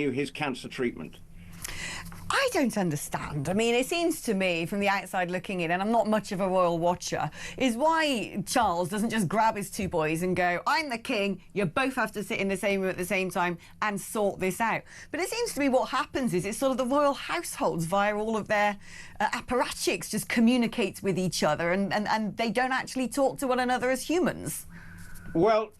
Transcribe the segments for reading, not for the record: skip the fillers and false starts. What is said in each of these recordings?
his cancer treatment? I don't understand. I mean, it seems to me, from the outside looking in, and I'm not much of a royal watcher, is why Charles doesn't just grab his two boys and go, I'm the king, you both have to sit in the same room at the same time and sort this out. But it seems to me what happens is it's sort of the royal households via all of their apparatchiks just communicate with each other and they don't actually talk to one another as humans. Well,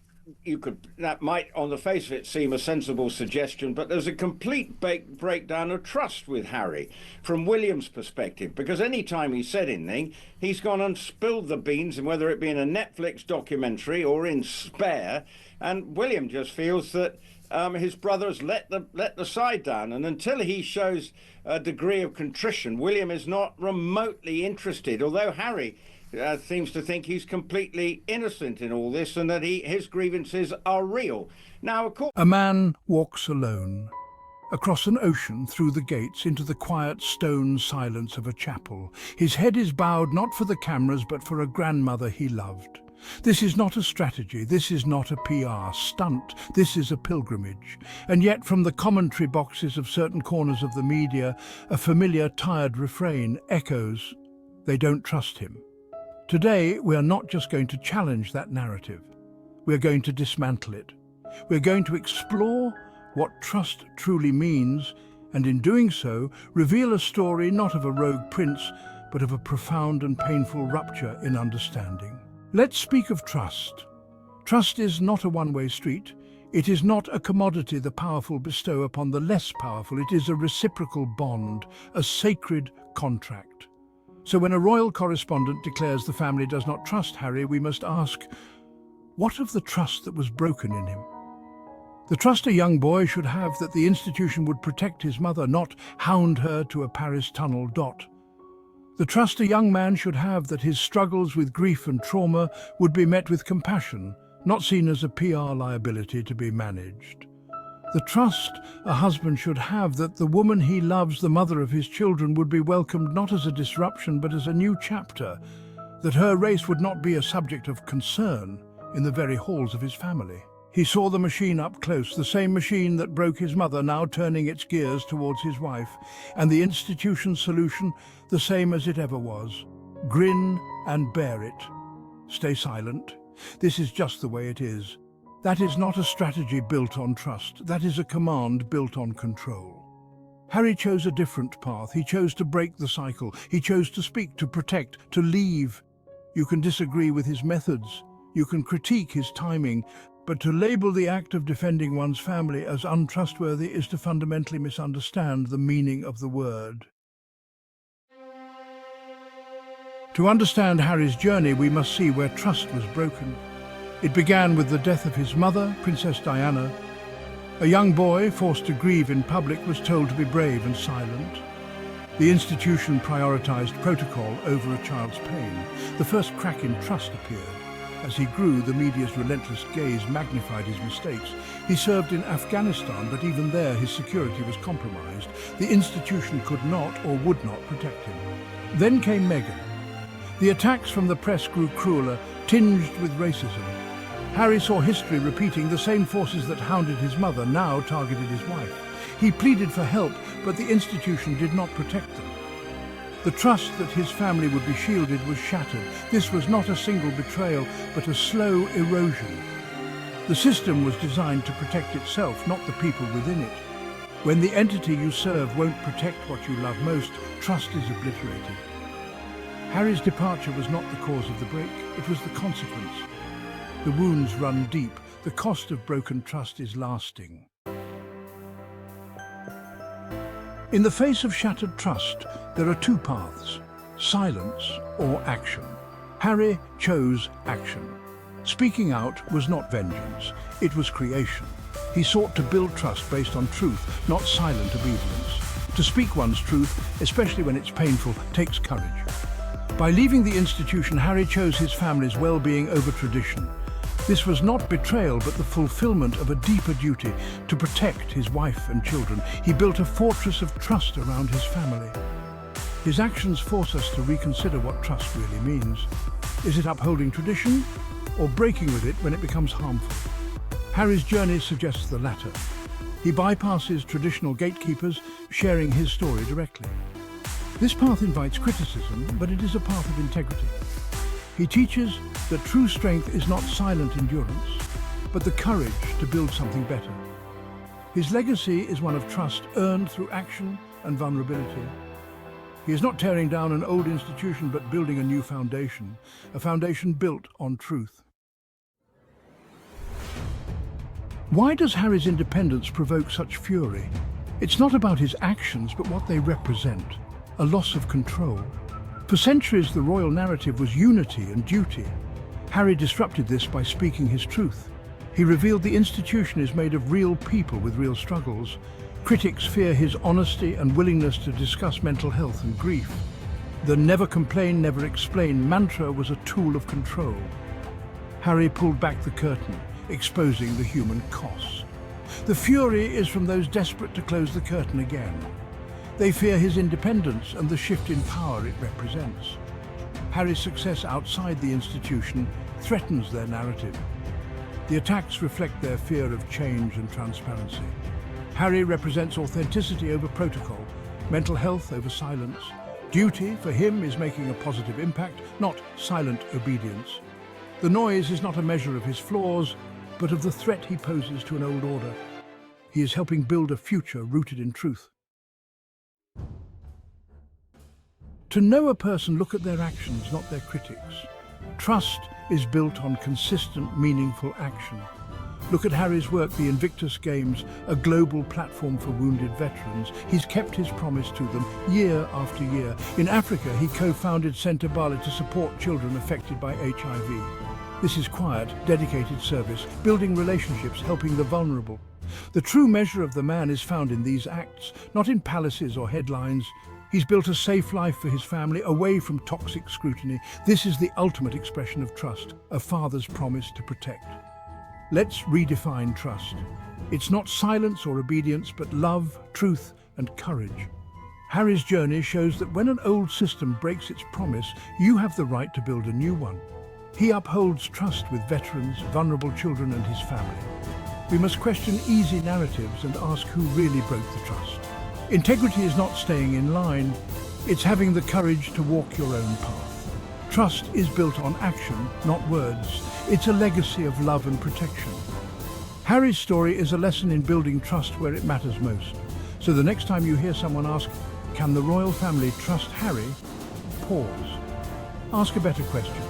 that might, on the face of it, seem a sensible suggestion, but there's a complete breakdown of trust with Harry from William's perspective, because any time he said anything, he's gone and spilled the beans, and whether it be in a Netflix documentary or in Spare, and William just feels that his brothers let the side down, and until he shows a degree of contrition, William is not remotely interested, although Harry seems to think he's completely innocent in all this and that his grievances are real. Now, of course... A man walks alone, across an ocean, through the gates, into the quiet stone silence of a chapel. His head is bowed not for the cameras, but for a grandmother he loved. This is not a strategy, this is not a PR stunt, this is a pilgrimage. And yet, from the commentary boxes of certain corners of the media, a familiar, tired refrain echoes, they don't trust him. Today, we are not just going to challenge that narrative. We're going to dismantle it. We're going to explore what trust truly means, and in doing so, reveal a story not of a rogue prince, but of a profound and painful rupture in understanding. Let's speak of trust. Trust is not a one-way street. It is not a commodity the powerful bestow upon the less powerful. It is a reciprocal bond, a sacred contract. So when a royal correspondent declares the family does not trust Harry, we must ask, what of the trust that was broken in him? The trust a young boy should have that the institution would protect his mother, not hound her to a Paris tunnel. The trust a young man should have that his struggles with grief and trauma would be met with compassion, not seen as a PR liability to be managed. The trust a husband should have that the woman he loves, the mother of his children, would be welcomed not as a disruption but as a new chapter, that her race would not be a subject of concern in the very halls of his family. He saw the machine up close, the same machine that broke his mother, now turning its gears towards his wife, and the institution's solution the same as it ever was. Grin and bear it. Stay silent. This is just the way it is. That is not a strategy built on trust. That is a command built on control. Harry chose a different path. He chose to break the cycle. He chose to speak, to protect, to leave. You can disagree with his methods. You can critique his timing. But to label the act of defending one's family as untrustworthy is to fundamentally misunderstand the meaning of the word. To understand Harry's journey, we must see where trust was broken. It began with the death of his mother, Princess Diana. A young boy, forced to grieve in public, was told to be brave and silent. The institution prioritized protocol over a child's pain. The first crack in trust appeared. As he grew, the media's relentless gaze magnified his mistakes. He served in Afghanistan, but even there his security was compromised. The institution could not or would not protect him. Then came Meghan. The attacks from the press grew crueler, tinged with racism. Harry saw history repeating. The same forces that hounded his mother now targeted his wife. He pleaded for help, but the institution did not protect them. The trust that his family would be shielded was shattered. This was not a single betrayal, but a slow erosion. The system was designed to protect itself, not the people within it. When the entity you serve won't protect what you love most, trust is obliterated. Harry's departure was not the cause of the break, it was the consequence. The wounds run deep. The cost of broken trust is lasting. In the face of shattered trust, there are two paths, silence or action. Harry chose action. Speaking out was not vengeance, it was creation. He sought to build trust based on truth, not silent obedience. To speak one's truth, especially when it's painful, takes courage. By leaving the institution, Harry chose his family's well-being over tradition. This was not betrayal, but the fulfillment of a deeper duty to protect his wife and children. He built a fortress of trust around his family. His actions force us to reconsider what trust really means. Is it upholding tradition or breaking with it when it becomes harmful? Harry's journey suggests the latter. He bypasses traditional gatekeepers, sharing his story directly. This path invites criticism, but it is a path of integrity. He teaches that true strength is not silent endurance, but the courage to build something better. His legacy is one of trust earned through action and vulnerability. He is not tearing down an old institution, but building a new foundation, a foundation built on truth. Why does Harry's independence provoke such fury? It's not about his actions, but what they represent, a loss of control. For centuries, the royal narrative was unity and duty. Harry disrupted this by speaking his truth. He revealed the institution is made of real people with real struggles. Critics fear his honesty and willingness to discuss mental health and grief. The never complain, never explain mantra was a tool of control. Harry pulled back the curtain, exposing the human cost. The fury is from those desperate to close the curtain again. They fear his independence and the shift in power it represents. Harry's success outside the institution threatens their narrative. The attacks reflect their fear of change and transparency. Harry represents authenticity over protocol, mental health over silence. Duty, for him, is making a positive impact, not silent obedience. The noise is not a measure of his flaws, but of the threat he poses to an old order. He is helping build a future rooted in truth. To know a person, look at their actions, not their critics. Trust is built on consistent, meaningful action. Look at Harry's work, the Invictus Games, a global platform for wounded veterans. He's kept his promise to them year after year. In Africa, he co-founded Centre Bali to support children affected by HIV. This is quiet, dedicated service, building relationships, helping the vulnerable. The true measure of the man is found in these acts, not in palaces or headlines. He's built a safe life for his family, away from toxic scrutiny. This is the ultimate expression of trust, a father's promise to protect. Let's redefine trust. It's not silence or obedience, but love, truth, and courage. Harry's journey shows that when an old system breaks its promise, you have the right to build a new one. He upholds trust with veterans, vulnerable children, and his family. We must question easy narratives and ask who really broke the trust. Integrity is not staying in line, it's having the courage to walk your own path. Trust is built on action, not words. It's a legacy of love and protection. Harry's story is a lesson in building trust where it matters most. So the next time you hear someone ask, "Can the royal family trust Harry?" Pause. Ask a better question.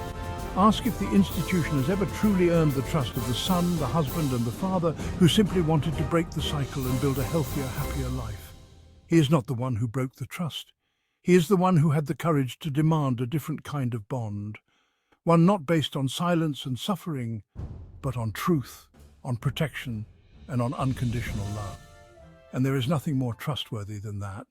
Ask if the institution has ever truly earned the trust of the son, the husband, and the father who simply wanted to break the cycle and build a healthier, happier life. He is not the one who broke the trust. He is the one who had the courage to demand a different kind of bond. One not based on silence and suffering, but on truth, on protection, and on unconditional love. And there is nothing more trustworthy than that.